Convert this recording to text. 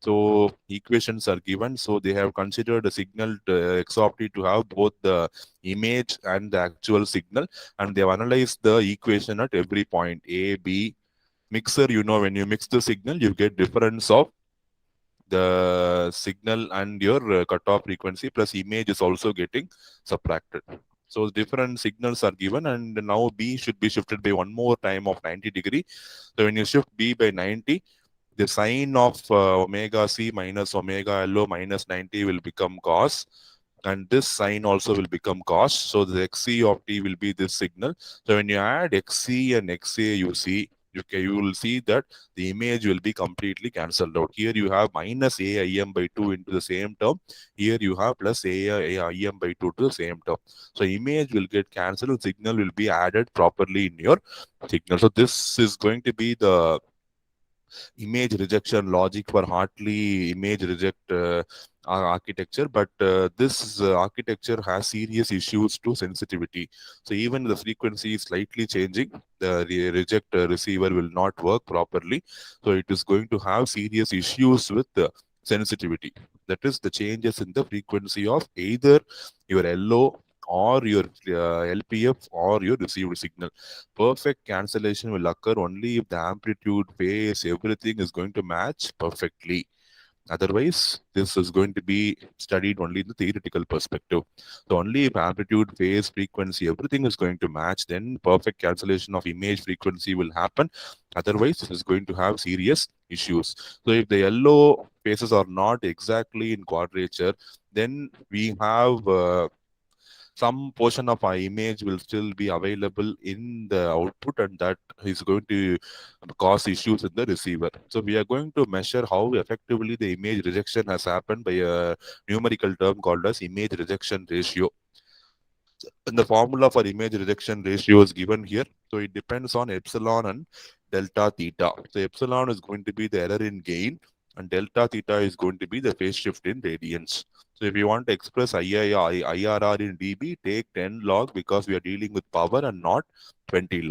So equations are given. So they have considered a signal x of t to have both the image and the actual signal, and they have analyzed the equation at every point A, B. Mixer, when you mix the signal, you get difference of the signal and your cutoff frequency plus image is also getting subtracted. So different signals are given, and now B should be shifted by one more time of 90 degree. So when you shift B by 90, the sine of omega c minus omega lo minus 90 will become cos, and this sine also will become cos. So the xc of t will be this signal. So when you add xc and xa, you will see that the image will be completely cancelled out. Here you have minus aim by 2 into the same term. Here you have plus aim by 2 to the same term. So image will get cancelled. Signal will be added properly in your signal. So this is going to be the image rejection logic for Hartley image reject architecture, but this architecture has serious issues to sensitivity. So even the frequency is slightly changing, the reject receiver will not work properly. So it is going to have serious issues with the sensitivity. That is the changes in the frequency of either your LO or your LPF or your received signal. Perfect cancellation will occur only if the amplitude, phase, everything is going to match perfectly. Otherwise, this is going to be studied only in the theoretical perspective. So only if amplitude, phase, frequency, everything is going to match, then perfect cancellation of image frequency will happen. Otherwise, this is going to have serious issues. So if the yellow phases are not exactly in quadrature, then we have some portion of our image will still be available in the output, and that is going to cause issues in the receiver. So we are going to measure how effectively the image rejection has happened by a numerical term called as image rejection ratio. And the formula for image rejection ratio is given here. So it depends on epsilon and delta theta. So epsilon is going to be the error in gain, and delta theta is going to be the phase shift in radiance. So if you want to express IRR in dB, take 10 log because we are dealing with power and not 20 log.